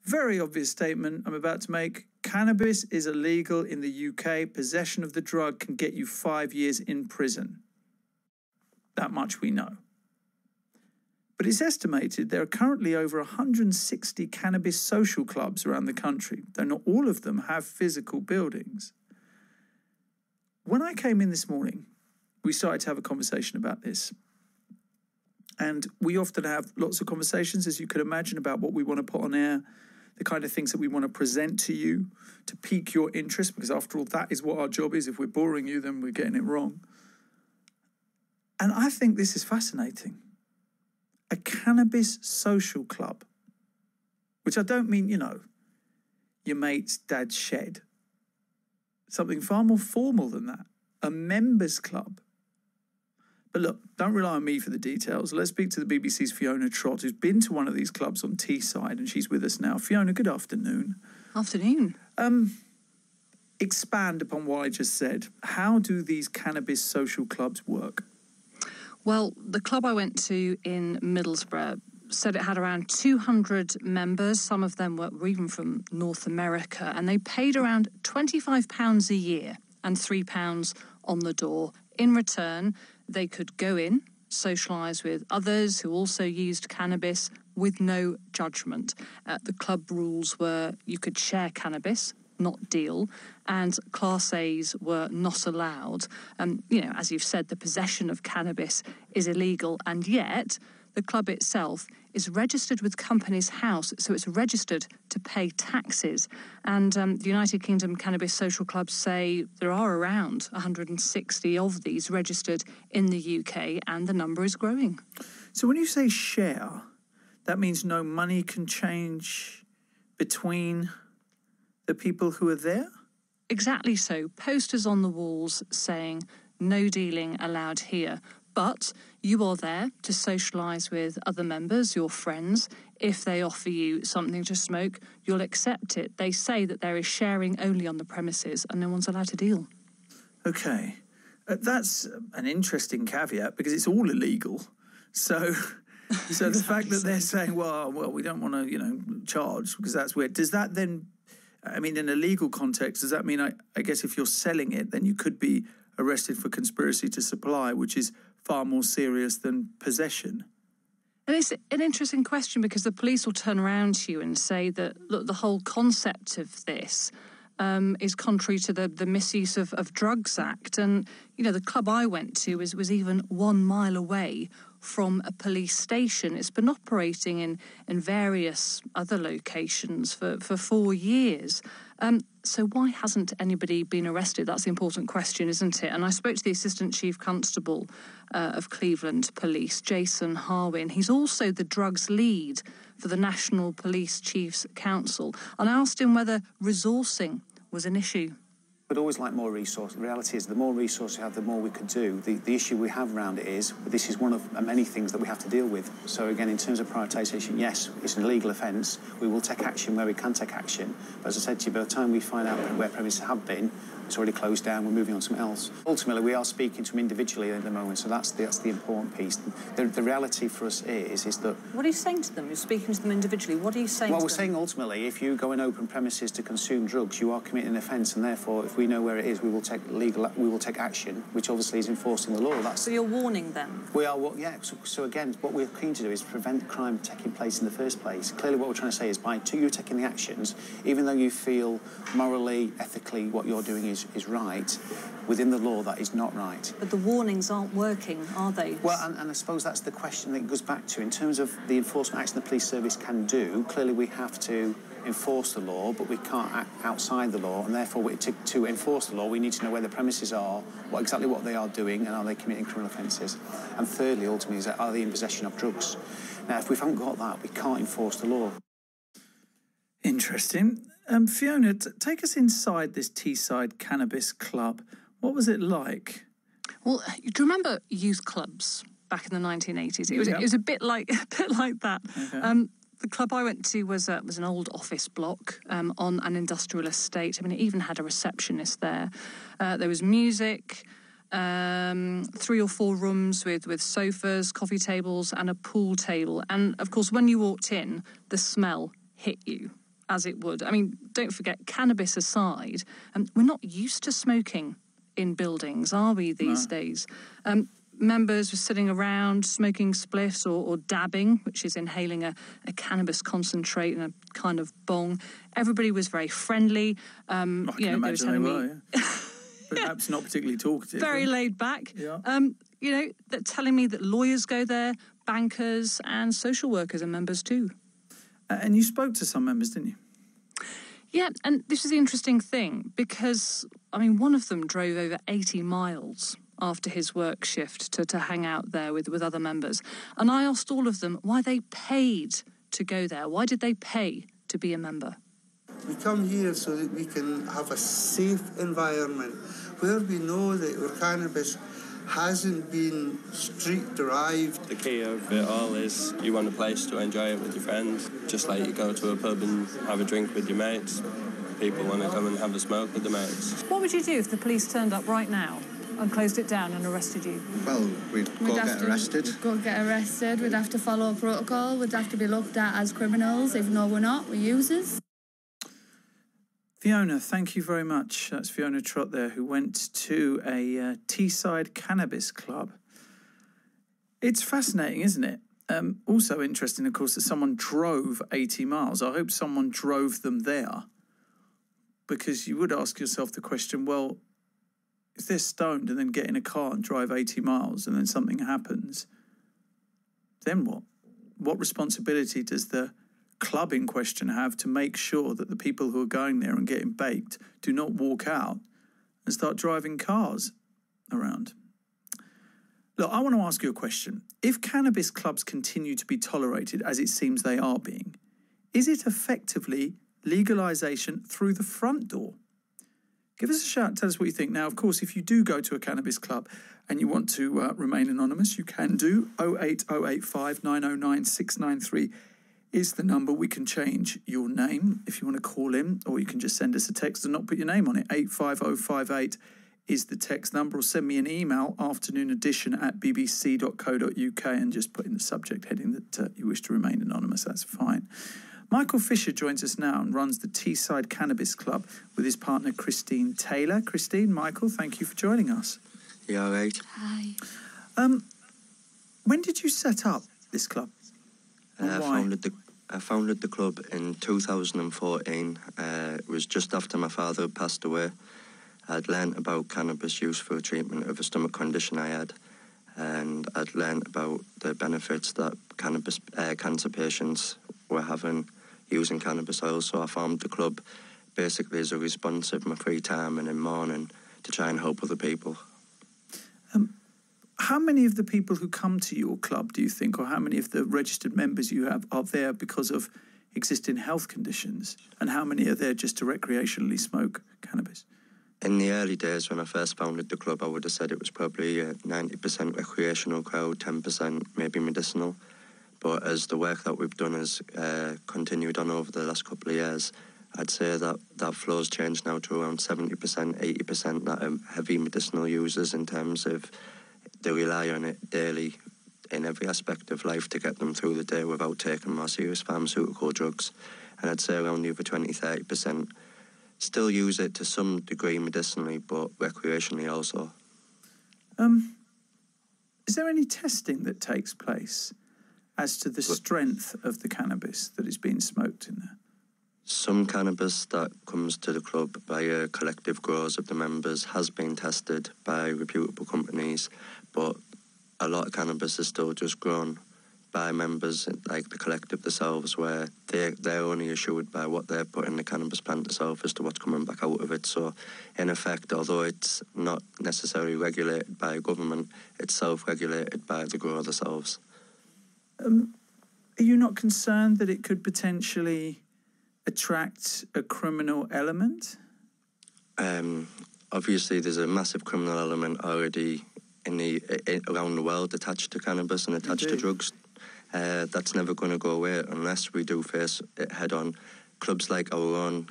Very obvious statement I'm about to make. Cannabis is illegal in the UK. Possession of the drug can get you 5 years in prison. That much we know. But it's estimated there are currently over 160 cannabis social clubs around the country, though not all of them have physical buildings. When I came in this morning, we started to have a conversation about this. And we often have lots of conversations, as you could imagine, about what we want to put on air, the kind of things that we want to present to you to pique your interest, because after all, that is what our job is. If we're boring you, then we're getting it wrong. And I think this is fascinating. A cannabis social club, which I don't mean, your mate's dad's shed. Something far more formal than that. A members club. But look, don't rely on me for the details. Let's speak to the BBC's Fiona Trott, who's been to one of these clubs on Teesside, and she's with us now. Fiona, good afternoon. Afternoon. Expand upon what I just said. How do these cannabis social clubs work? Well, the club I went to in Middlesbrough said it had around 200 members. Some of them were even from North America, and they paid around £25 a year and £3 on the door. In return, they could go in, socialise with others who also used cannabis with no judgment. The club rules were you could share cannabis, not deal, and Class A's were not allowed. As you've said, the possession of cannabis is illegal, and yet the club itself is registered with Companies House, so it's registered to pay taxes. And the United Kingdom Cannabis Social Clubs say there are around 160 of these registered in the UK, and the number is growing. So when you say share, that means no money can change between the people who are there? Exactly so. Posters on the walls saying no dealing allowed here. But you are there to socialise with other members, your friends. If they offer you something to smoke, you'll accept it. They say that there is sharing only on the premises and no one's allowed to deal. Okay. That's an interesting caveat because it's all illegal. So the fact that they're saying, well, we don't want to, charge because that's weird. Does that then, in a legal context, does that mean, I guess if you're selling it, then you could be arrested for conspiracy to supply, which is far more serious than possession? And it's an interesting question because the police will turn around to you and say that, look, the whole concept of this is contrary to the Misuse of Drugs Act. And, the club I went to was even 1 mile away from a police station. It's been operating in various other locations for 4 years. So why hasn't anybody been arrested? That's the important question, isn't it? And I spoke to the Assistant Chief Constable of Cleveland Police, Jason Harwin. He's also the drugs lead for the National Police Chiefs Council. And I asked him whether resourcing was an issue. We'd always like more resource. The reality is the more resource we have, the more we could do. The issue we have around it is this is one of many things that we have to deal with. So again, in terms of prioritisation, yes, it's an illegal offence. We will take action where we can take action. But as I said to you, by the time we find out where premises have been, it's already closed down, we're moving on to something else. Ultimately, we are speaking to them individually at the moment, so that's the important piece. The reality for us is that... What are you saying to them? You're speaking to them individually. What are you saying to them? Well, we're saying ultimately, if you go and open premises to consume drugs, you are committing an offence, and therefore, if we know where it is, we will take action, which obviously is enforcing the law. So you're warning them? We are, so again, what we're keen to do is prevent crime taking place in the first place. Clearly, what we're trying to say is by you taking the actions, even though you feel morally, ethically, what you're doing is right, within the law that is not right. But the warnings aren't working, are they? Well, and I suppose that's the question that it goes back to. In terms of the enforcement action the police service can do, clearly we have to enforce the law, but we can't act outside the law, and therefore to enforce the law we need to know where the premises are, exactly what they are doing, and are they committing criminal offences. And thirdly, ultimately, is are they in possession of drugs? Now, if we haven't got that, we can't enforce the law. Interesting. Fiona, take us inside this Teesside Cannabis Club. What was it like? Well, do you remember youth clubs back in the 1980s? It was a bit like that. Okay. The club I went to was an old office block on an industrial estate. It even had a receptionist there. There was music, 3 or 4 rooms with sofas, coffee tables and a pool table. And, of course, when you walked in, the smell hit you. as it would. I mean, don't forget, cannabis aside, we're not used to smoking in buildings, are we, these days? Members were sitting around smoking spliffs or dabbing, which is inhaling a cannabis concentrate in a kind of bong. Everybody was very friendly. I can imagine they were, yeah. Perhaps not particularly talkative. Very laid back. Yeah. They're telling me that lawyers go there, bankers and social workers are members too. And you spoke to some members, didn't you? Yeah, and this is the interesting thing because, one of them drove over 80 miles after his work shift to hang out there with other members. And I asked all of them why they paid to go there. Why did they pay to be a member? We come here so that we can have a safe environment where we know that our cannabis hasn't been street-derived. The key of it all is you want a place to enjoy it with your friends, just like you go to a pub and have a drink with your mates. People want to come and have a smoke with their mates. What would you do if the police turned up right now and closed it down and arrested you? Well, we'd get arrested. We'd go get arrested, we'd have to follow a protocol, we'd have to be looked at as criminals, even though we're not, we're users. Fiona, thank you very much. That's Fiona Trott there, who went to a Teesside Cannabis Club. It's fascinating, isn't it? Also interesting, of course, that someone drove 80 miles. I hope someone drove them there, because you would ask yourself the question, well, if they're stoned and then get in a car and drive 80 miles and then something happens, then what? What responsibility does the club in question have to make sure that the people who are going there and getting baked do not walk out and start driving cars around? Look, I want to ask you a question. If cannabis clubs continue to be tolerated, as it seems they are being, is it effectively legalisation through the front door? Give us a shout, tell us what you think. Now, of course, if you do go to a cannabis club and you want to remain anonymous, you can do. 08085 909 693 is the number. We can change your name if you want to call in, or you can just send us a text and not put your name on it. 85058 is the text number, or send me an email, afternoonedition@bbc.co.uk, and just put in the subject heading that you wish to remain anonymous. That's fine. Michael Fisher joins us now and runs the Teesside Cannabis Club with his partner Christine Taylor. Christine, Michael, thank you for joining us. Yeah, all right. Hi. When did you set up this club? I founded the club in 2014. It was just after my father had passed away. I'd learnt about cannabis use for treatment of a stomach condition I had, and I'd learnt about the benefits that cancer patients were having using cannabis oil. So I formed the club basically as a response of my free time and in morning to try and help other people. How many of the people who come to your club, do you think, or how many of the registered members you have are there because of existing health conditions? And how many are there just to recreationally smoke cannabis? In the early days when I first founded the club, I would have said it was probably a 90% recreational crowd, 10% maybe medicinal. But as the work that we've done has continued on over the last couple of years, I'd say that flow's changed now to around 70%, 80% that are heavy medicinal users, in terms of they rely on it daily in every aspect of life to get them through the day without taking more serious pharmaceutical drugs. And I'd say around the other 20, 30% still use it to some degree medicinally, but recreationally also. Is there any testing that takes place as to the strength of the cannabis that is being smoked in there? Some cannabis that comes to the club via collective grows of the members has been tested by reputable companies, but a lot of cannabis is still just grown by members, like the collective themselves, where they're only assured by what they're putting in the cannabis plant itself as to what's coming back out of it. So, in effect, although it's not necessarily regulated by government, it's self-regulated by the grower themselves. Are you not concerned that it could potentially attract a criminal element? Obviously, there's a massive criminal element already around the world attached to cannabis and attached to drugs. That's never going to go away unless we do face it head-on. Clubs like our own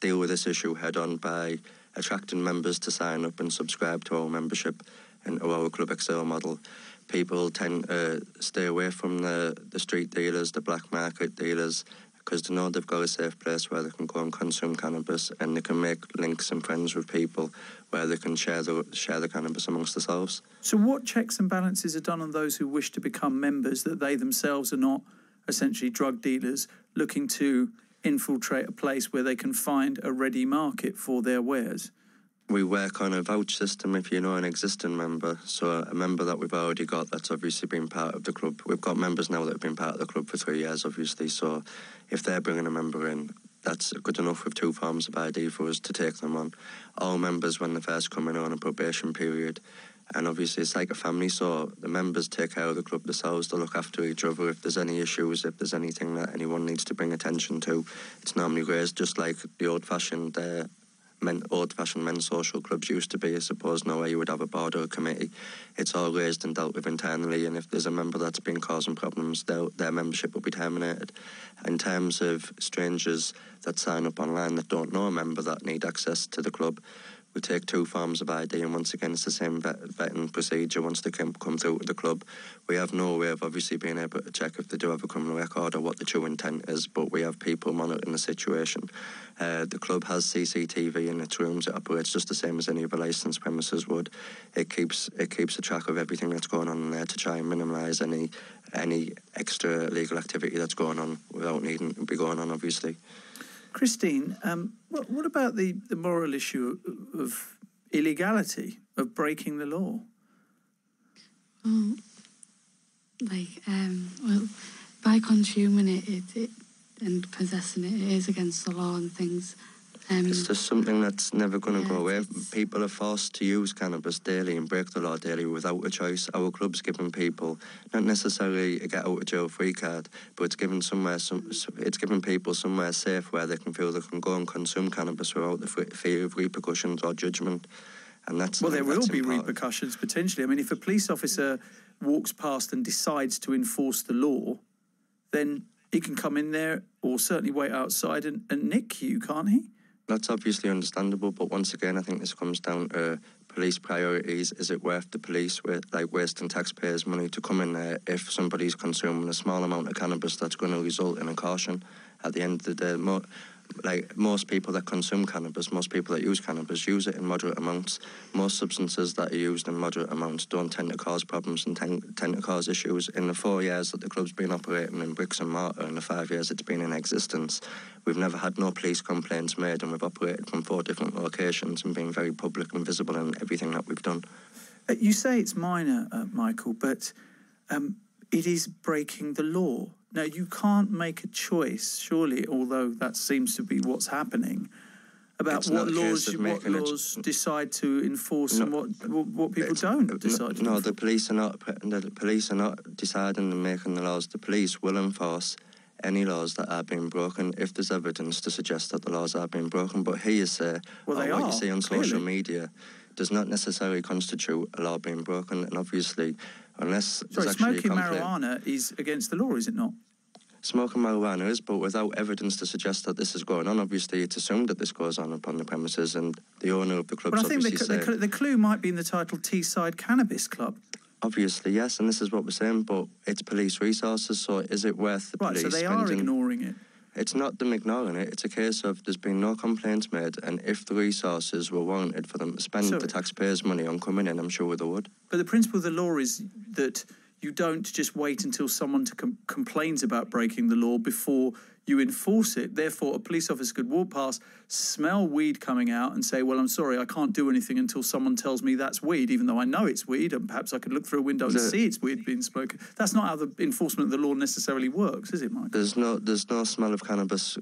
deal with this issue head-on by attracting members to sign up and subscribe to our membership and to our Club XL model. People tend to stay away from the street dealers, the black market dealers, because they know they've got a safe place where they can go and consume cannabis, and they can make links and friends with people where they can share the cannabis amongst themselves. So what checks and balances are done on those who wish to become members, that they themselves are not essentially drug dealers looking to infiltrate a place where they can find a ready market for their wares? We work on a vouch system if you know an existing member. So a member that we've already got that's obviously been part of the club. We've got members now that have been part of the club for 3 years, obviously. So if they're bringing a member in, that's good enough with 2 forms of ID for us to take them on. All members, when they first come in, are on a probation period. And obviously it's like a family, so the members take care of the club themselves. They look after each other. If there's any issues, if there's anything that anyone needs to bring attention to, it's normally raised just like the old-fashioned men's social clubs used to be, I suppose, now where you would have a board or a committee. It's all raised and dealt with internally, and if there's a member that's been causing problems, their membership will be terminated. In terms of strangers that sign up online that don't know a member that need access to the club, we take 2 forms of ID, and once again it's the same vetting procedure once they come through to the club. We have no way of obviously being able to check if they do have a criminal record or what the true intent is, but we have people monitoring the situation. The club has CCTV in its rooms. It operates just the same as any other licensed premises would. It keeps a track of everything that's going on in there to try and minimise any extra legal activity that's going on without needing to be going on, obviously. Christine, what about the moral issue of illegality, of breaking the law? Well, by consuming it and possessing it is against the law and things. It's just something that's never going to go away. People are forced to use cannabis daily and break the law daily without a choice. Our club's giving people not necessarily a get-out-of-jail-free card, but it's giving people somewhere safe where they can feel they can go and consume cannabis without the fear of repercussions or judgment. And that's there will be important. repercussions potentially. I mean, if a police officer walks past and decides to enforce the law, then he can come in there or certainly wait outside and nick you, can't he? That's obviously understandable, but once again, I think this comes down to police priorities. Is it worth the police wasting taxpayers' money to come in there if somebody's consuming a small amount of cannabis that's going to result in a caution? At the end of the day, most people that consume cannabis, most people that use cannabis use it in moderate amounts. Most substances that are used in moderate amounts don't tend to cause problems and tend to cause issues. In the 4 years that the club's been operating in bricks and mortar, in the 5 years it's been in existence, we've never had no police complaints made, and we've operated from 4 different locations and been very public and visible in everything that we've done. You say it's minor, Micheal, but it is breaking the law. Now, you can't make a choice, surely, although that seems to be what's happening, about what laws decide to enforce and what people don't decide to enforce. The police are not deciding and making the laws. The police will enforce any laws that are being broken if there's evidence to suggest that the laws are being broken. But here you say, what you see on social media does not necessarily constitute a law being broken, and obviously, unless smoking marijuana is against the law, is it not? Smoking marijuana is, but without evidence to suggest that this is going on, obviously it's assumed that this goes on upon the premises, and the owner of the club obviously the clue might be in the title Teesside Cannabis Club. Obviously, yes, and this is what we're saying, but it's police resources, so is it worth the police spending... Right, so they are ignoring it. It's not them ignoring it, it's a case of there's been no complaints made, and if the resources were warranted for them to spend the taxpayers' money on coming in, I'm sure they would. But the principle of the law is that you don't just wait until someone complains about breaking the law before you enforce it. Therefore, a police officer could walk past, smell weed coming out and say, well, I'm sorry, I can't do anything until someone tells me that's weed, even though I know it's weed, and perhaps I could look through a window and see it's weed being spoken. That's not how the enforcement of the law necessarily works, is it, Mike? There's no smell of cannabis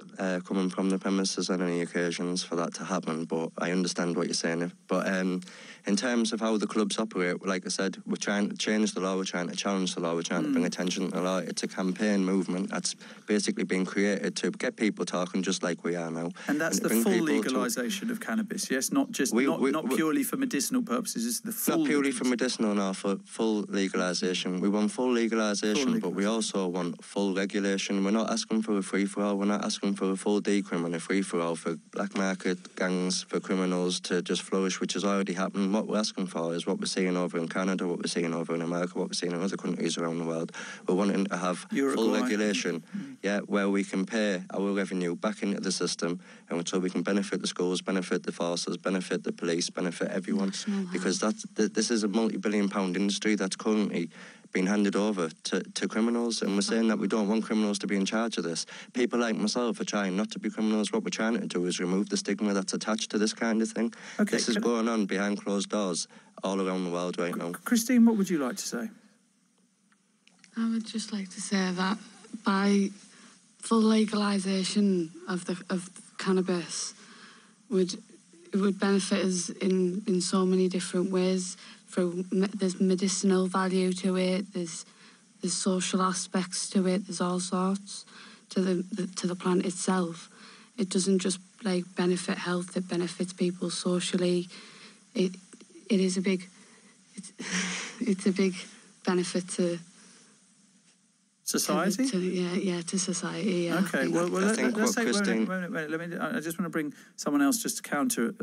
coming from the premises on any occasions for that to happen, but I understand what you're saying. But in terms of how the clubs operate, like I said, we're trying to change the law, we're trying to challenge the law, we're trying to bring attention to the law. It's a campaign movement that's basically been created to get people talking just like we are now. And that's the full legalisation of cannabis, yes? Not just not purely for medicinal purposes, it's the full... Not purely for medicinal, no, for full legalisation. We want full legalisation, but we also want full regulation. We're not asking for a free-for-all, we're not asking for a full decrim and a free-for-all for black market gangs, for criminals to just flourish, which has already happened. What we're asking for is what we're seeing over in Canada, what we're seeing over in America, what we're seeing in other countries around the world. We're wanting to have full regulation where we can pay our revenue back into the system, and so we can benefit the schools, benefit the forces, benefit the police, benefit everyone, because this is a multi-billion-pound industry that's currently being handed over to criminals, and we're saying that we don't want criminals to be in charge of this. People like myself are trying not to be criminals. What we're trying to do is remove the stigma that's attached to this kind of thing. Okay, this is going on behind closed doors all around the world right now. Christine, what would you like to say? I would just like to say that by full legalisation of cannabis it would benefit us in so many different ways. There's medicinal value to it. There's social aspects to it. There's all sorts to the plant itself. It doesn't just benefit health. It benefits people socially. It is a big. It's a big benefit to society. To society. Yeah. Okay. Let's say. Wait, let me. I just want to bring someone else just to counter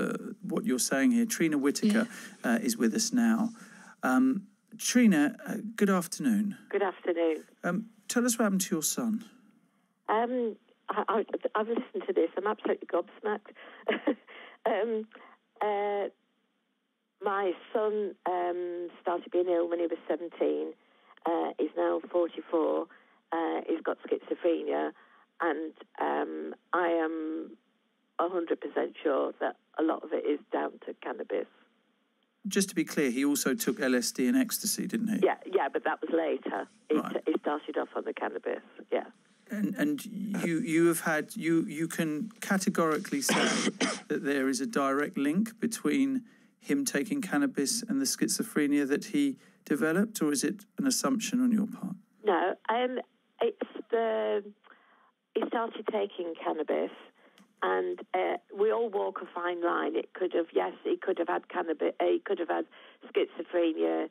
what you're saying here. Trina Whitaker is with us now. Trina, good afternoon. Good afternoon. Tell us what happened to your son. I've listened to this. I'm absolutely gobsmacked. My son started being ill when he was 17. He's now 44. He's got schizophrenia, and I am 100% sure that a lot of it is down to cannabis. Just to be clear, he also took LSD and ecstasy, didn't he? Yeah, but that was later. He started off on the cannabis. Yeah. And you can categorically say that there is a direct link between him taking cannabis and the schizophrenia that he developed, or is it an assumption on your part? No, he started taking cannabis, and we all walk a fine line. He could have had cannabis. He could have had schizophrenia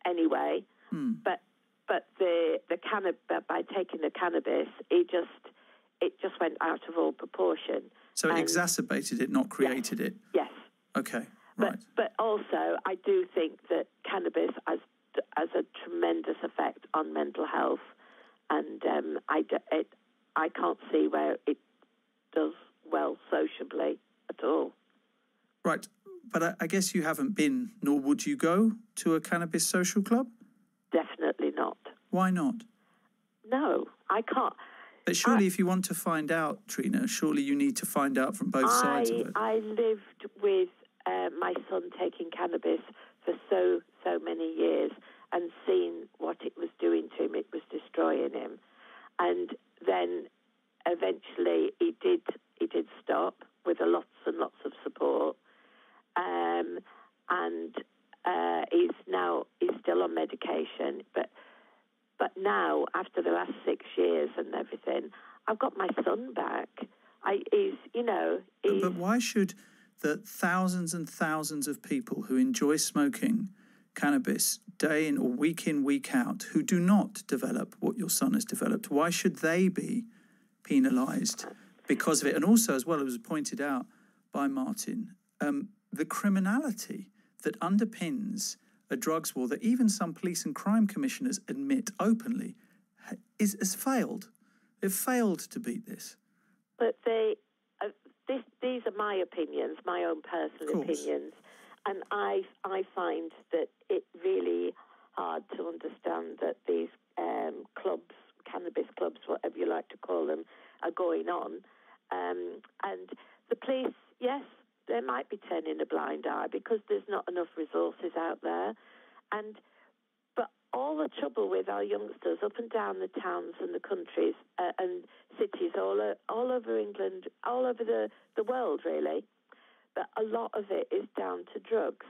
anyway, but by taking the cannabis, it just went out of all proportion. So it exacerbated it, not created it. Yes. Okay. Right. But also, I do think that cannabis has a tremendous effect on mental health, and I can't see where it does well sociably at all. Right, but I guess you haven't been, nor would you go to a cannabis social club? Definitely not. Why not? No, I can't. But surely if you want to find out, Trina, surely you need to find out from both sides of it. I lived with my son taking cannabis for so many years and seen what it was doing to him. It was destroying him. And then eventually he did stop with lots and lots of support. And he's still on medication, but now, after the last 6 years and everything, I've got my son back. But why should the thousands and thousands of people who enjoy smoking cannabis day in or week in, week out, who do not develop what your son has developed, why should they be penalised because of it? And also, as well, it was pointed out by Martin, the criminality that underpins a drugs war that even some police and crime commissioners admit openly has failed. They've failed to beat this. But these are my opinions, my own personal opinions, and I find that it's really hard to understand that these clubs, cannabis clubs, whatever you like to call them, are going on. And the police, yes, they might be turning a blind eye because there's not enough resources out there. But all the trouble with our youngsters up and down the towns and the countries and cities all over England, all over the world, really, but a lot of it is down to drugs.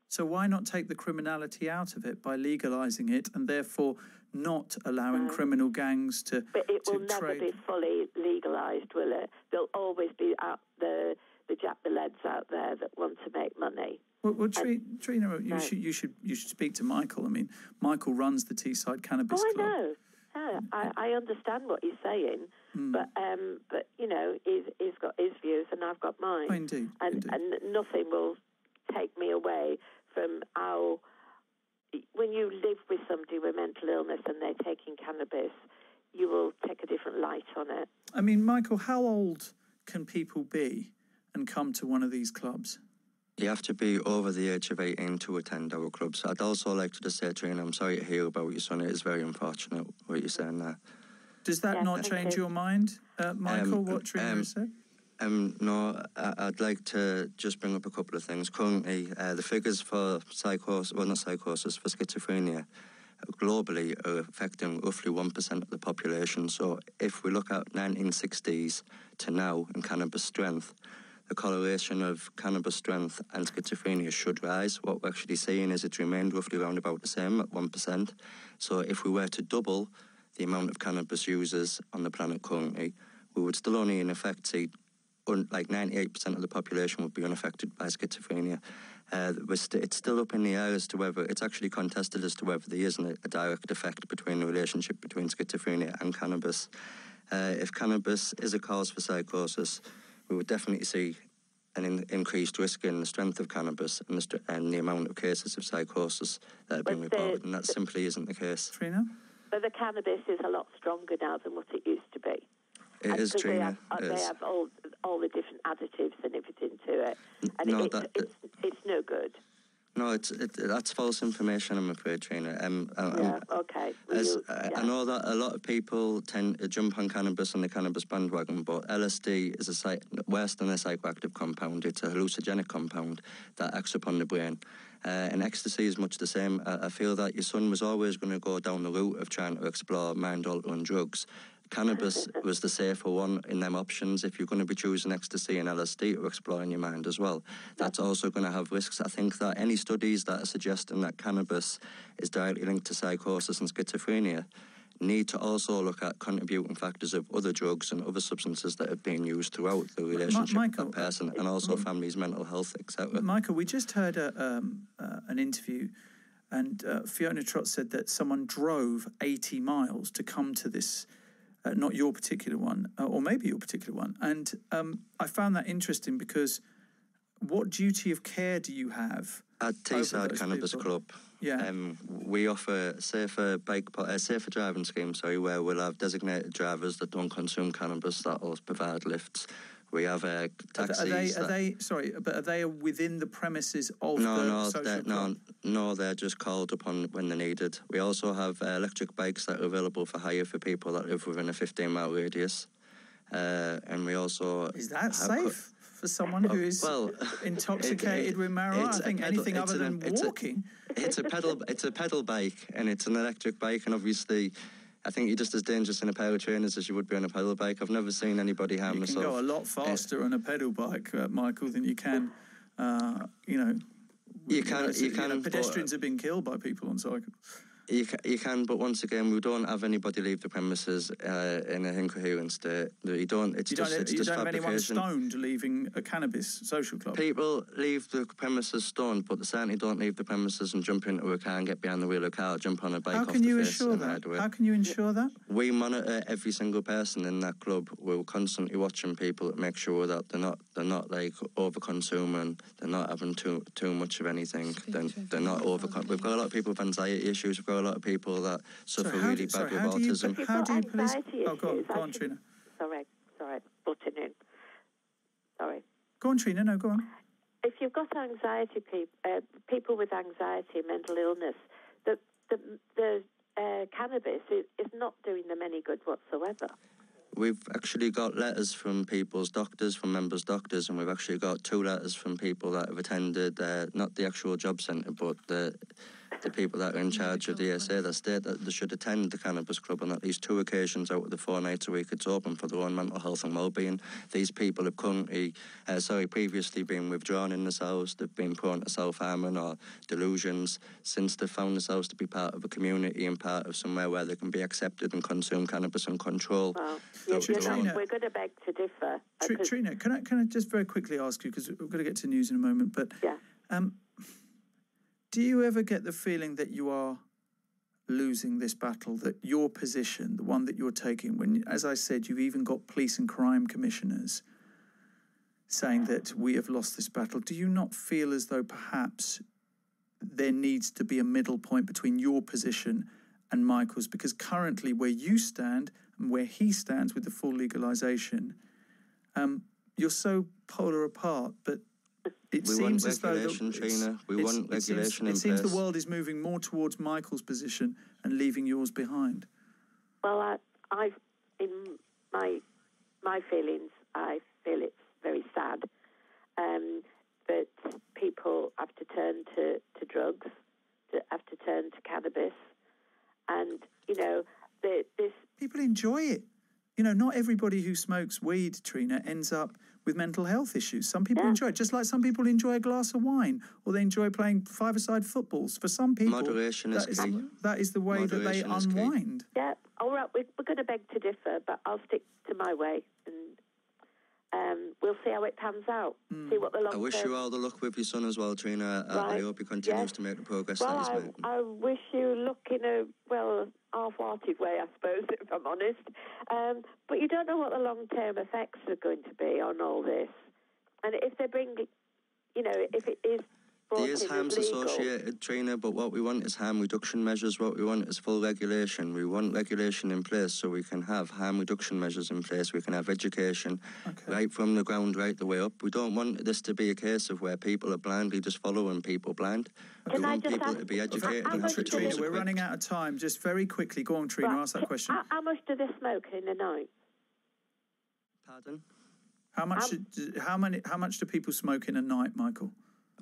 So why not take the criminality out of it by legalising it and therefore not allowing criminal gangs to But it will never be fully legalised, will it? There'll always be the jack-the-leads out there that want to make money. Well, Trina, you should speak to Micheal. I mean, Micheal runs the Teesside Cannabis Club. I know. Yeah, I understand what he's saying, but he's got his views and I've got mine. Oh, indeed. And nothing will take me away from how when you live with somebody with mental illness and they're taking cannabis, you will take a different light on it. I mean, Michael, how old can people be and come to one of these clubs? You have to be over the age of 18 to attend our clubs. I'd also like to just say, Trina, I'm sorry to hear about your son. It is very unfortunate what you're saying there. Does that not change your mind, Michael, what Trina has said? No, I'd like to just bring up a couple of things. Currently, the figures for for schizophrenia globally are affecting roughly 1% of the population. So if we look at 1960s to now in cannabis strength, the correlation of cannabis strength and schizophrenia should rise. What we're actually seeing is it's remained roughly around about the same at 1%. So if we were to double the amount of cannabis users on the planet currently, we would still only in effect see like 98% of the population would be unaffected by schizophrenia. It's still up in the air as to whether it's actually contested as to whether there isn't a direct effect between the relationship between schizophrenia and cannabis. If cannabis is a cause for psychosis, we would definitely see an increased risk in the strength of cannabis and the amount of cases of psychosis that have been reported, and that simply isn't the case. Trina? But the cannabis is a lot stronger now than what it used to be. It is, Trina. They have all the different additives and everything to it, and it's no good. No, that's false information, I'm afraid, Trina. Okay. I know that a lot of people tend to jump on cannabis and the cannabis bandwagon, but LSD is worse than a psychoactive compound. It's a hallucinogenic compound that acts upon the brain. And ecstasy is much the same. I feel that your son was always going to go down the route of trying to explore mind-altering drugs. Cannabis was the safer one in them options. If you're going to be choosing ecstasy and LSD to explore in your mind as well, that's also going to have risks. I think that any studies that are suggesting that cannabis is directly linked to psychosis and schizophrenia need to also look at contributing factors of other drugs and other substances that have been used throughout the relationship with that person, and also family's mental health, etc. Michael, we just heard an interview, and Fiona Trott said that someone drove 80 miles to come to this, not your particular one, or maybe your particular one. And I found that interesting because what duty of care do you have? At Teesside Cannabis Club, we offer a safer driving scheme, where we'll have designated drivers that don't consume cannabis that will provide lifts. We have taxis. Are they within the premises of the social club? No, they're just called upon when they're needed. We also have electric bikes that are available for hire for people that live within a 15-mile radius. And we also... Is that safe for someone who is intoxicated with marijuana? I think anything other than walking. It's a pedal bike, and it's an electric bike, and obviously... I think you're just as dangerous in a pair of trainers as you would be on a pedal bike. I've never seen anybody harm themselves. You can go a lot faster on a pedal bike, Michael, than you can, pedestrians have been killed by people on cycles. You can, but once again, we don't have anybody leave the premises in an incoherent state. You don't have anyone stoned leaving a cannabis social club? People leave the premises stoned, but they certainly don't leave the premises and jump into a car and get behind the wheel of a car, jump on a bike. How can you ensure that? How can you ensure that? We monitor every single person in that club. We're constantly watching people to make sure that they're not like over-consuming, they're not having too much of anything. They're not We've got a lot of people with anxiety issues. We've got a lot of people that suffer really bad with autism. How do you police? Oh, go on, Trina. Sorry, butting in. Sorry. Go on, Trina. No, go on. If you've got anxiety, people with anxiety, mental illness, the cannabis is not doing them any good whatsoever. We've actually got letters from people's doctors, from members' doctors, and we've actually got 2 letters from people that have attended, not the actual job centre, but the people that are in charge of the ESA that state that they should attend the Cannabis Club on at least 2 occasions out of the 4 nights a week it's open for their own mental health and well-being. These people have previously been withdrawn in themselves, they've been prone to self-harming or delusions. Since they've found themselves to be part of a community and part of somewhere where they can be accepted and consume cannabis and control. Well, we're going to beg to differ. Trina, can I just very quickly ask you, because we're going to get to news in a moment, but do you ever get the feeling that you are losing this battle, that your position, the one that you're taking, when, as I said, you've even got police and crime commissioners saying that we have lost this battle, do you not feel as though perhaps there needs to be a middle point between your position and Michael's, because currently where you stand and where he stands with the full legalisation, you're so polar apart, but it seems as though... We want regulation in place. It seems the world is moving more towards Michael's position and leaving yours behind. Well, I've in my feelings, I feel it's very sad that people have to turn to drugs, have to turn to cannabis, and this. People enjoy it. Not everybody who smokes weed, Trina, ends up with mental health issues. Some people enjoy it, just like some people enjoy a glass of wine, or they enjoy playing five-a-side footballs. For some people, moderation is key. That is the way that they unwind. Yeah, all right, we're going to beg to differ, but I'll stick to my way, and we'll see how it pans out. See what the long term... I wish you all the luck with your son as well, Trina. I hope he continues to make the progress that he's making. I wish you luck in a, half-hearted way, I suppose, if I'm honest. But you don't know what the long-term effects are going to be on all this. And if they bring, if it is... There is harms associated, Trina, but what we want is harm reduction measures. What we want is full regulation. We want regulation in place so we can have harm reduction measures in place. We can have education right from the ground, right the way up. We don't want this to be a case of where people are blindly just following people blind. We want people to be educated. Trina, we're running out of time. Just very quickly, go on, Trina, ask that question. How much do they smoke in a night? Pardon? How much do people smoke in a night, Michael?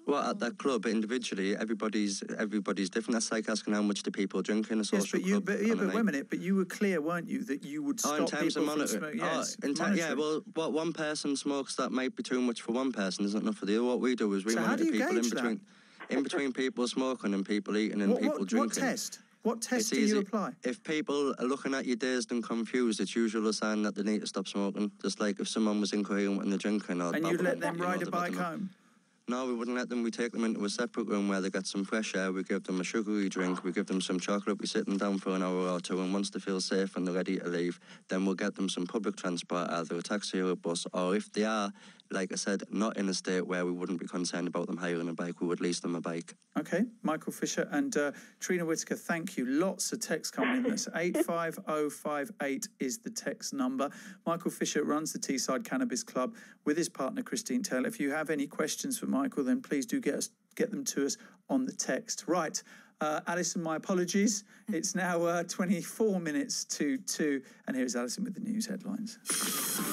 Well, at that club, individually, everybody's different. That's like asking how much do people drink in a social club. But wait a minute. But you were clear, weren't you, that you would stop people from smoking? Yes, well, what one person smokes that might be too much for one person isn't enough for the other. What we do is we monitor people in between people smoking and people eating and people drinking. What test do you apply? If people are looking at you dazed and confused, it's usually a sign that they need to stop smoking. Just like if someone was incoherent when they're drinking. And you'd let them ride a bike home? No, we wouldn't let them. We take them into a separate room where they get some fresh air. We give them a sugary drink. We give them some chocolate. We sit them down for an hour or two, and once they feel safe and they're ready to leave, then we'll get them some public transport, either a taxi or a bus, or if they are, like I said, not in a state where we wouldn't be concerned about them hiring a bike, we would lease them a bike. Okay, Michael Fisher and Trina Whitaker, thank you. Lots of text coming in. This 85058 is the text number. Michael Fisher runs the Teesside Cannabis Club with his partner Christine Taylor. If you have any questions for Michael, then please do get them to us on the text. Right. Alison, my apologies. It's now 24 minutes to 2, and here's Alison with the news headlines.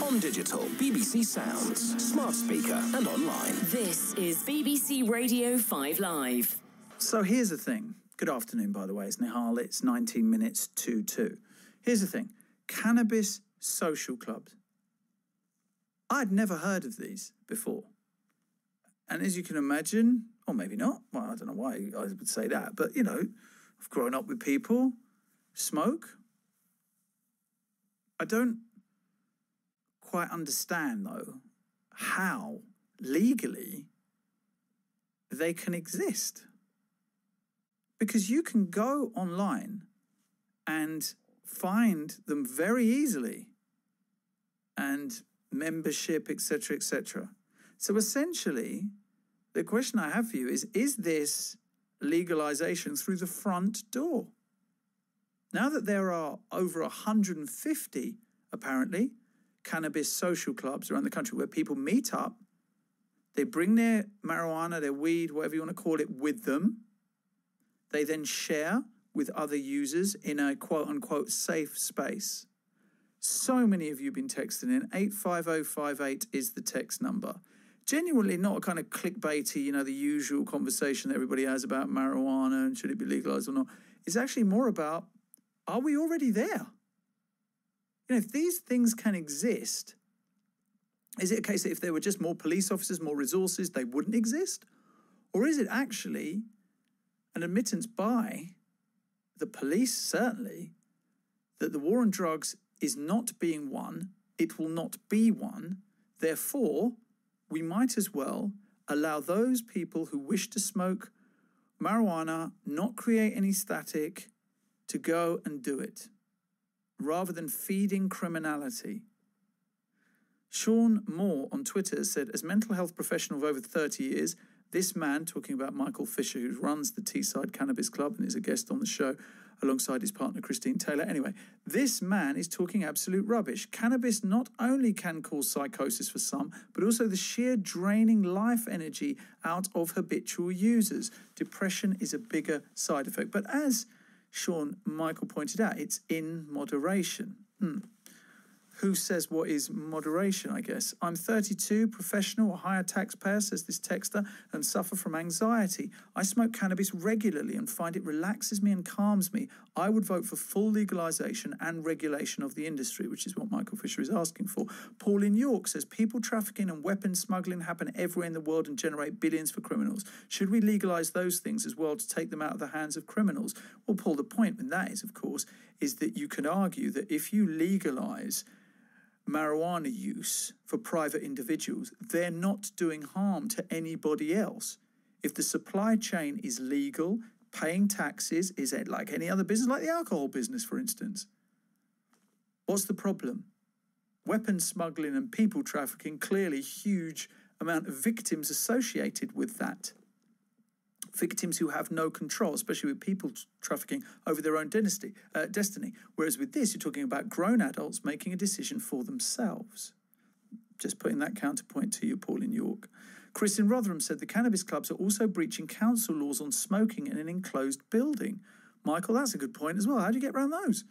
On digital, BBC Sounds, smart speaker and online. This is BBC Radio 5 Live. So here's the thing. Good afternoon, by the way. It's Nahil. It's 19 minutes to 2. Here's the thing. Cannabis social clubs. I'd never heard of these before. And as you can imagine, or maybe not, well, I don't know why I would say that, but, I've grown up with people, smoke. I don't quite understand, though, how legally they can exist. Because you can go online and find them very easily, and membership, etc., etc. So essentially, the question I have for you is this legalisation through the front door? Now that there are over 150, apparently, cannabis social clubs around the country where people meet up, they bring their marijuana, their weed, whatever you want to call it, with them. They then share with other users in a quote-unquote safe space. So many of you have been texting in. 85058 is the text number. Genuinely not a kind of clickbaity, the usual conversation that everybody has about marijuana and should it be legalised or not. It's actually more about, are we already there? If these things can exist, is it a case that if there were just more police officers, more resources, they wouldn't exist? Or is it actually an admittance by the police, certainly, that the war on drugs is not being won, it will not be won, therefore, we might as well allow those people who wish to smoke marijuana, not create any static, to go and do it, rather than feeding criminality. Sean Moore on Twitter said, as mental health professional of over 30 years, this man, talking about Michael Fisher, who runs the Teesside Cannabis Club and is a guest on the show, alongside his partner Christine Taylor. Anyway, this man is talking absolute rubbish. Cannabis not only can cause psychosis for some, but also the sheer draining life energy out of habitual users. Depression is a bigger side effect. But as Sean Micheal pointed out, it's in moderation. Who says what is moderation, I guess? I'm 32, professional, a higher taxpayer, says this texter, and suffer from anxiety. I smoke cannabis regularly and find it relaxes me and calms me. I would vote for full legalisation and regulation of the industry, which is what Michael Fisher is asking for. Paul in York says, people trafficking and weapons smuggling happen everywhere in the world and generate billions for criminals. Should we legalise those things as well to take them out of the hands of criminals? Well, Paul, the point with that is, of course, is that you can argue that if you legalise marijuana use for private individuals, they're not doing harm to anybody else. If the supply chain is legal, paying taxes is like any other business, like the alcohol business, for instance. What's the problem? Weapons smuggling and people trafficking, clearly huge amount of victims associated with that. Victims who have no control, especially with people trafficking over their own destiny. Whereas with this, you're talking about grown adults making a decision for themselves. Just putting that counterpoint to you, Paul in York. Chris in Rotherham said the cannabis clubs are also breaching council laws on smoking in an enclosed building. Michael, that's a good point as well. How do you get around those?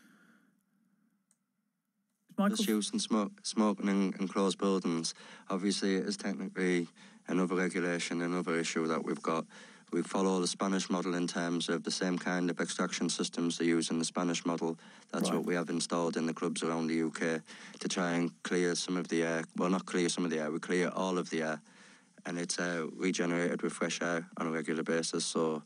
Michael? Use and smoking in enclosed buildings. Obviously, it is technically another regulation, another issue that we've got. We follow the Spanish model in terms of the same kind of extraction systems they use in the Spanish model. That's what we have installed in the clubs around the UK to try and clear some of the air. Well, not clear some of the air, we clear all of the air. And it's regenerated with fresh air on a regular basis. So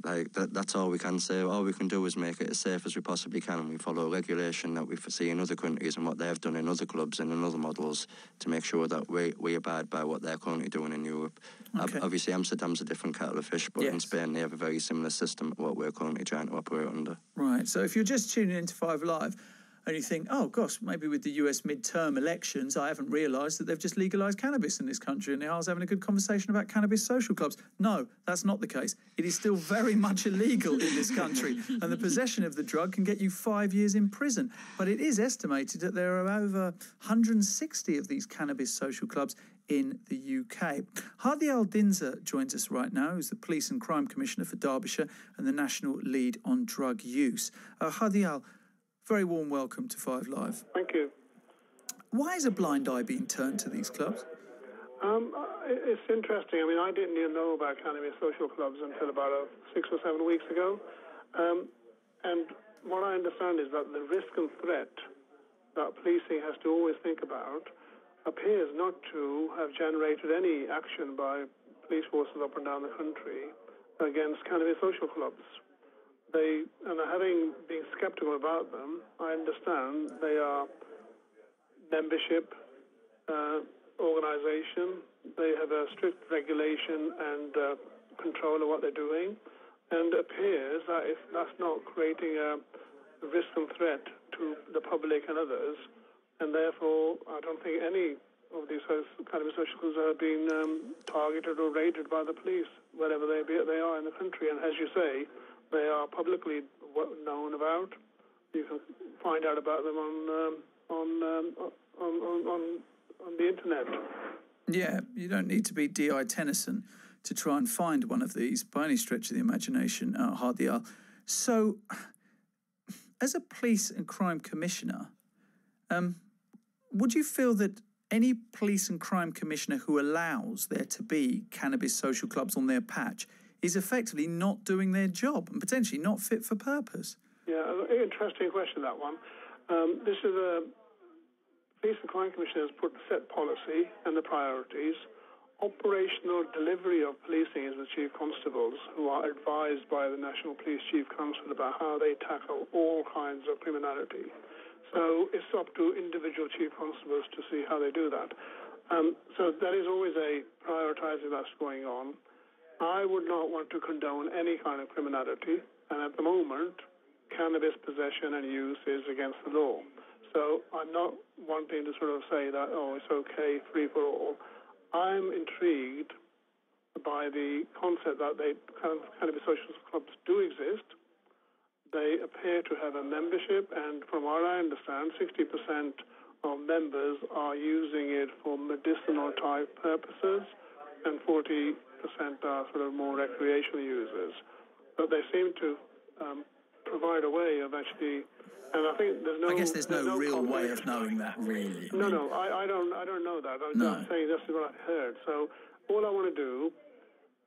that's all we can say. All we can do is make it as safe as we possibly can, and we follow regulation that we see in other countries and what they've done in other clubs and in other models to make sure that we abide by what they're currently doing in Europe. Okay. Obviously, Amsterdam's a different kettle of fish, but in Spain they have a very similar system to what we're currently trying to operate under. Right, so if you're just tuning into 5 Live, and you think, oh, gosh, maybe with the US midterm elections, I haven't realised that they've just legalised cannabis in this country and Nihal's having a good conversation about cannabis social clubs. No, that's not the case. It is still very much illegal in this country, and the possession of the drug can get you 5 years in prison. But it is estimated that there are over 160 of these cannabis social clubs in the UK. Hardyal Dhinsda joins us right now, who's the Police and Crime Commissioner for Derbyshire and the National Lead on Drug Use. Hardyal, very warm welcome to 5 Live. Thank you. Why is a blind eye being turned to these clubs? It's interesting. I mean, I didn't even know about cannabis social clubs until about 6 or 7 weeks ago. And what I understand is that the risk and threat that policing has to always think about appears not to have generated any action by police forces up and down the country against cannabis social clubs. And having been sceptical about them, I understand they are membership organisation. They have a strict regulation and control of what they're doing, and it appears that if that's not creating a risk and threat to the public and others, and therefore I don't think any of these cannabis social clubs are being targeted or raided by the police, wherever they are in the country. And as you say, they are publicly known about. You can find out about them on the internet. Yeah, you don't need to be D.I. Tennyson to try and find one of these by any stretch of the imagination, Hardyal. So, as a police and crime commissioner, would you feel that any police and crime commissioner who allows there to be cannabis social clubs on their patch is effectively not doing their job and potentially not fit for purpose? Yeah, interesting question, that one. This is a Police and Crime Commissioner has put the set policy and the priorities. Operational delivery of policing is the Chief Constables, who are advised by the National Police Chief Council about how they tackle all kinds of criminality. So it's up to individual Chief Constables to see how they do that. So that is always a prioritising that's going on. I would not want to condone any kind of criminality, and at the moment, cannabis possession and use is against the law. So I'm not wanting to sort of say that, oh, it's okay, free for all. I'm intrigued by the concept that cannabis social clubs do exist, they appear to have a membership, and from what I understand, 60% of members are using it for medicinal type purposes, and 40% are sort of more recreational users. But they seem to provide a way of actually, and I think there's no. I guess there's no real way of knowing that, really. I don't know that. I'm saying this is what I heard. So all I want to do,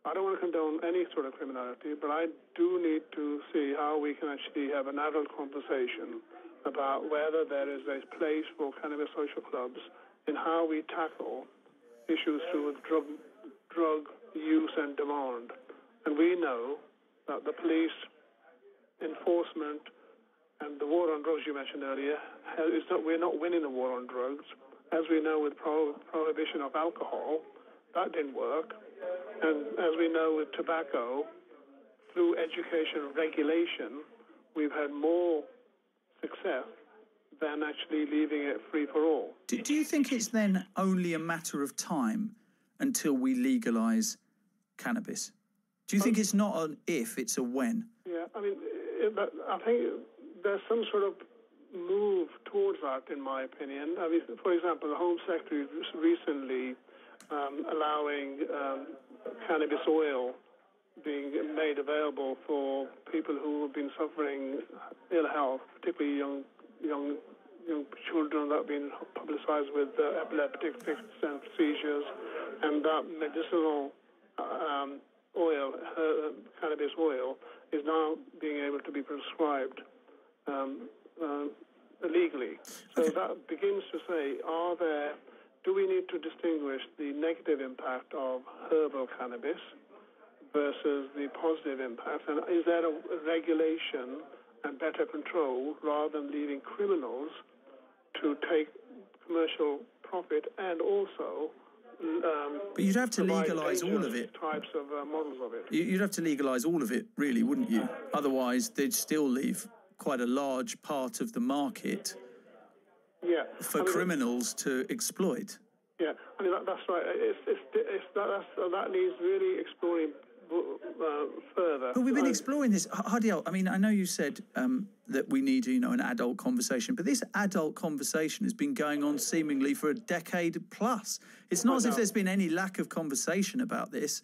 I don't want to condone any sort of criminality, but I do need to see how we can actually have an adult conversation about whether there is a place for cannabis social clubs in how we tackle issues to do with drug use and demand. And we know that the police enforcement and the war on drugs you mentioned earlier, we're not winning the war on drugs. As we know with prohibition of alcohol, that didn't work. And as we know with tobacco, through education and regulation, we've had more success than actually leaving it free for all. Do you think it's then only a matter of time until we legalise cannabis? Do you think it's not an if, it's a when? Yeah, I mean, I think there's some sort of move towards that, in my opinion. I mean, for example, the Home Secretary recently allowing cannabis oil being made available for people who have been suffering ill health, particularly young children that have been publicised with epileptic fits and seizures, and that medicinal oil, cannabis oil, is now being able to be prescribed legally. So that begins to say, do we need to distinguish the negative impact of herbal cannabis versus the positive impact? And is there a regulation and better control rather than leaving criminals to take commercial profit and also but you'd have to legalise all of it. Types of models of it. You'd have to legalise all of it, really, wouldn't you? Otherwise, they'd still leave quite a large part of the market for criminals to exploit. Yeah, I mean, that's right. That needs really exploring further. But we've been exploring this. Hardyal, I mean, I know you said that we need, an adult conversation, but this adult conversation has been going on seemingly for a decade plus. It's not as if there's been any lack of conversation about this.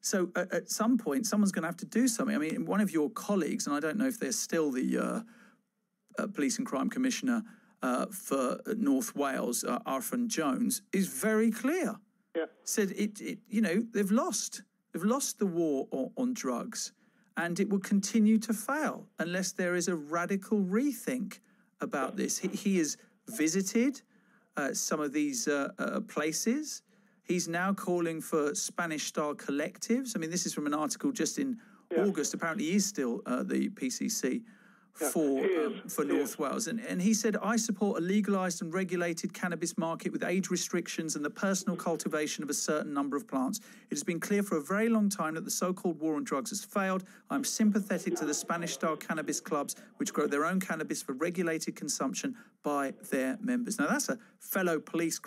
So at some point, someone's going to have to do something. I mean, one of your colleagues, and I don't know if they're still the Police and Crime Commissioner for North Wales, Arfon Jones, is very clear. Yeah. Said they've lost. They've lost the war on drugs, and it will continue to fail unless there is a radical rethink about this. He has visited some of these places. He's now calling for Spanish-style collectives. I mean, this is from an article just in August. Apparently, he is still the PCC for North Wales. And he said, I support a legalised and regulated cannabis market with age restrictions and the personal cultivation of a certain number of plants. It has been clear for a very long time that the so-called war on drugs has failed. I'm sympathetic to the Spanish-style cannabis clubs, which grow their own cannabis for regulated consumption by their members. Now, that's a fellow police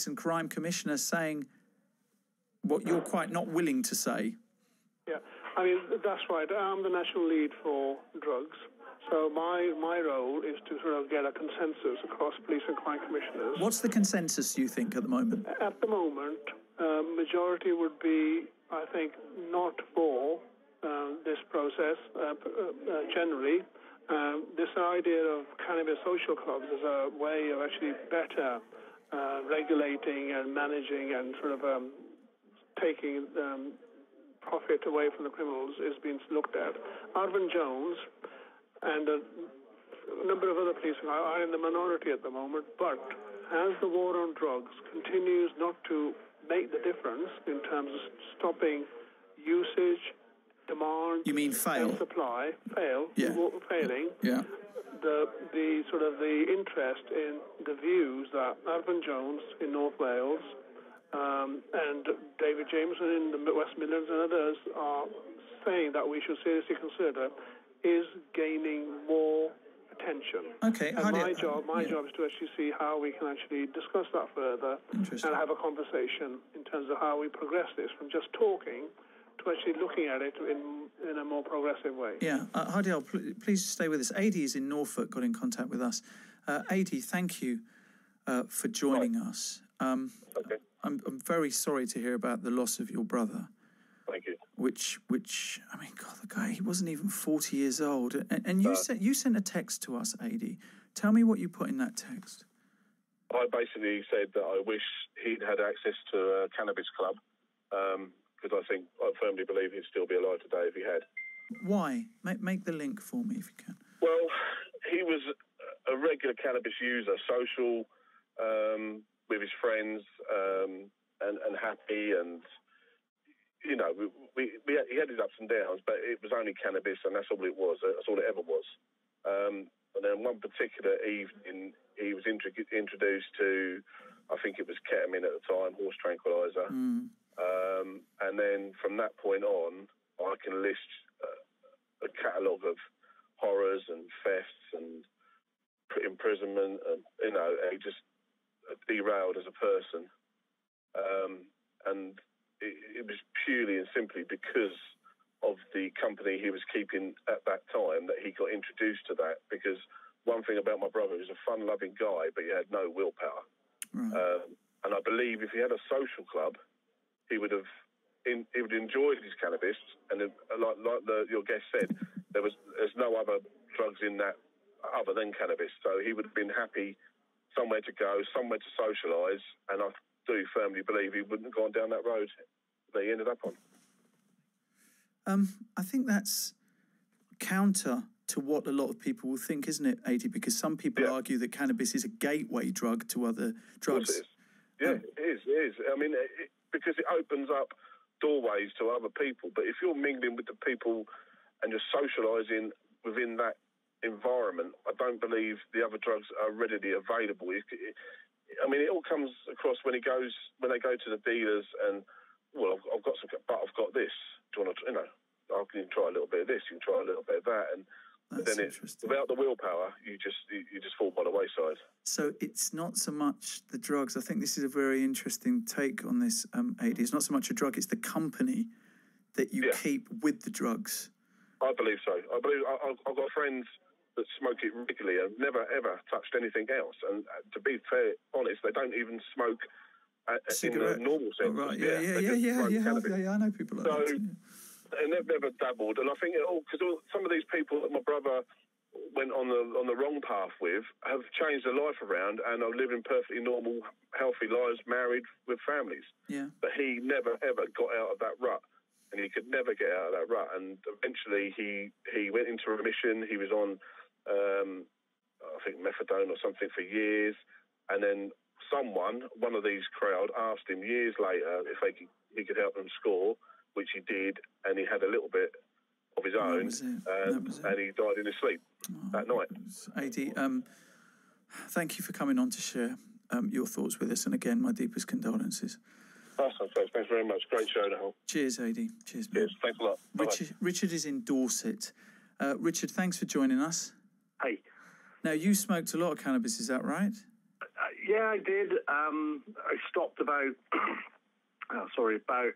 and crime commissioner saying what you're quite not willing to say. Yeah. I mean, that's right. I'm the national lead for drugs. So my role is to sort of get a consensus across police and crime commissioners. What's the consensus, you think, at the moment? At the moment, majority would be, I think, not for this process generally. This idea of cannabis social clubs is a way of actually better regulating and managing and sort of taking profit away from the criminals is being looked at. Arfon Jones and a number of other police are in the minority at the moment, but as the war on drugs continues not to make the difference in terms of stopping usage, demand, you mean fail? And supply, failing, the sort of the interest in the views that Arfon Jones in North Wales and David Jameson in the West Midlands and others are saying that we should seriously consider is gaining more attention. Okay. And my job is to actually see how we can actually discuss that further and have a conversation in terms of how we progress this from just talking to actually looking at it in a more progressive way. Yeah, Hardyal, please stay with us. Adi is in Norfolk, got in contact with us. Adi, thank you for joining us. Okay. I'm very sorry to hear about the loss of your brother. Thank you. Which I mean, God, the guy, he wasn't even 40 years old. And you sent a text to us, Adi. Tell me what you put in that text. I basically said that I wish he'd had access to a cannabis club, because I firmly believe he'd still be alive today if he had. Why? Make the link for me if you can. Well, he was a regular cannabis user, social, with his friends, and happy, and you know, he had his ups and downs, but it was only cannabis, and that's all it was. That's all it ever was. And then one particular evening, he was introduced to, I think it was ketamine at the time, horse tranquilizer. And then from that point on, I can list a catalogue of horrors and thefts and imprisonment, and you know, he just derailed as a person. And it was purely and simply because of the company he was keeping at that time that he got introduced to that. Because one thing about my brother, he was a fun-loving guy, but he had no willpower. Right. And I believe if he had a social club, he would have enjoyed his cannabis. And then, like your guest said, there's no other drugs in that other than cannabis. So he would have been happy somewhere to go, somewhere to socialise, and I do firmly believe he wouldn't have gone down that road that he ended up on. I think that's counter to what a lot of people will think, isn't it, Adi? Because some people argue that cannabis is a gateway drug to other drugs. Of course it is. Yeah, it is. I mean, because it opens up doorways to other people. But if you're mingling with the people and you're socialising within that environment, I don't believe the other drugs are readily available. I mean, it all comes across when they go to the dealers and, well, I've got some, but I've got this. Do you want to, you know, I can try a little bit of this, you can try a little bit of that, and then without the willpower, you just fall by the wayside. So it's not so much the drugs. I think this is a very interesting take on this, Adi. It's not so much a drug; it's the company that you keep with the drugs. I believe so. I believe I've got friends that smoke it regularly and never ever touched anything else. And to be fair, honest, they don't even smoke in the normal sense. Oh, right? Yeah. I know people like that. Too. And they've never dabbled, and I think because some of these people that my brother went on the wrong path with have changed their life around and are living perfectly normal, healthy lives, married with families. Yeah. But he never ever got out of that rut, and he could never get out of that rut. And eventually, he went into remission. He was on, I think, methadone or something for years, and then one of these crowd, asked him years later if he could help them score, which he did, and he had a little bit of his own, and he died in his sleep that night. Adi, thank you for coming on to share your thoughts with us, and again, my deepest condolences. Awesome, thanks very much. Great show, Nahil. Cheers, Adi. Cheers, man. Cheers, thanks a lot. Richard is in Dorset. Richard, thanks for joining us. Hey. Now, you smoked a lot of cannabis, is that right? Yeah, I did. I stopped about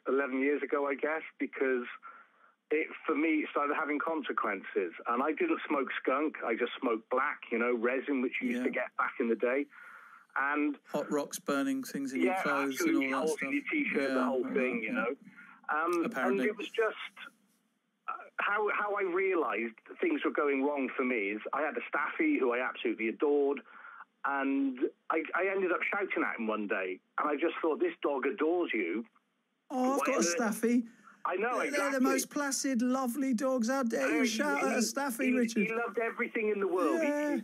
11 years ago, I guess, because for me, it started having consequences. And I didn't smoke skunk. I just smoked black, resin, which you used to get back in the day. And hot rocks burning things in your clothes absolutely, and all that stuff. Your T-shirt, the whole thing, Apparently. And it was just how I realised things were going wrong for me is I had a staffy who I absolutely adored. And I ended up shouting at him one day, and I just thought, this dog adores you. Oh, I've got a staffy. I know, exactly. They're the most placid, lovely dogs. How dare you shout at a staffy, Richard? He loved everything in the world. Yeah.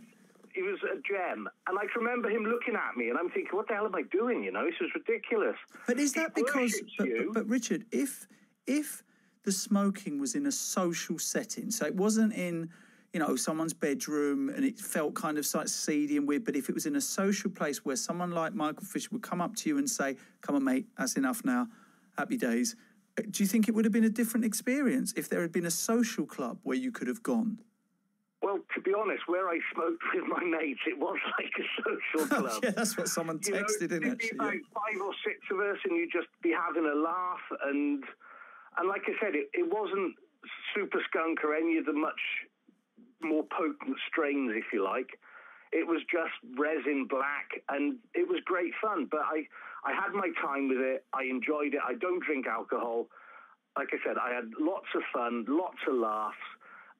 He was a gem. And I can remember him looking at me, and I'm thinking, what the hell am I doing? This is ridiculous. But is that because... But Richard, if the smoking was in a social setting, so it wasn't in... someone's bedroom and it felt kind of like seedy and weird. But if it was in a social place where someone like Michael Fisher would come up to you and say, come on, mate, that's enough now, happy days. Do you think it would have been a different experience if there had been a social club where you could have gone? Well, to be honest, where I smoked with my mates, it was like a social club. Yeah, that's what someone texted in, actually. There'd be about 5 or 6 of us and you'd just be having a laugh and... And like I said, it wasn't super skunk or any of the much more potent strains, if you like. It was just resin black, and it was great fun. But I had my time with it. I enjoyed it. I don't drink alcohol. Like I said, I had lots of fun, lots of laughs,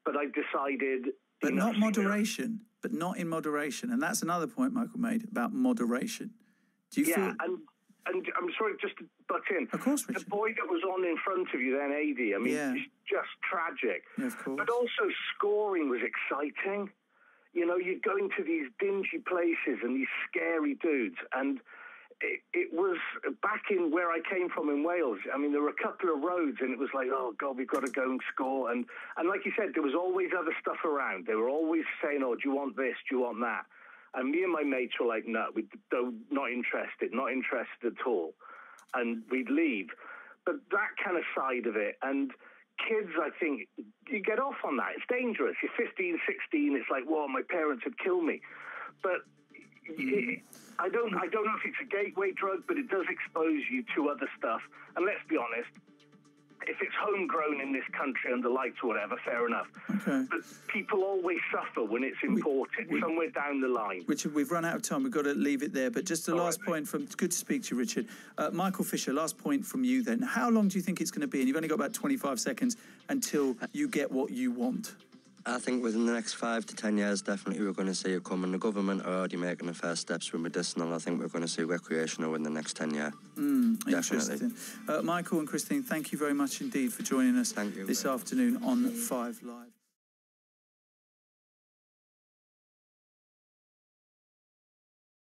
but I decided... But not moderation, but not in moderation. And that's another point Michael made about moderation. Do you feel... And I'm sorry, just to butt in. Of course, Richard. The boy that was on in front of you then, AD, I mean, it's just tragic. Yeah, of course. But also scoring was exciting. You know, you're going to these dingy places and these scary dudes. And it was back in where I came from in Wales. I mean, there were a couple of roads and it was like, oh, God, we've got to go and score. And like you said, there was always other stuff around. They were always saying, oh, do you want this? Do you want that? And me and my mates were like, no, not interested at all. And we'd leave. But that kind of side of it, and kids, I think, you get off on that. It's dangerous. You're 15, 16, it's like, whoa, my parents would kill me. But I don't know if it's a gateway drug, but it does expose you to other stuff. And let's be honest, if it's homegrown in this country under lights or whatever, fair enough. Okay. But people always suffer when it's imported, somewhere down the line. Richard, we've run out of time. We've got to leave it there. But just the last point from... Good to speak to you, Richard. Michael Fisher, last point from you then. How long do you think it's going to be? And you've only got about 25 seconds until you get what you want. I think within the next 5 to 10 years, definitely we're going to see it come. And the government are already making the first steps with medicinal. I think we're going to see recreational in the next 10 years. Interesting. Michael and Christine, thank you very much indeed for joining us this afternoon on 5 Live.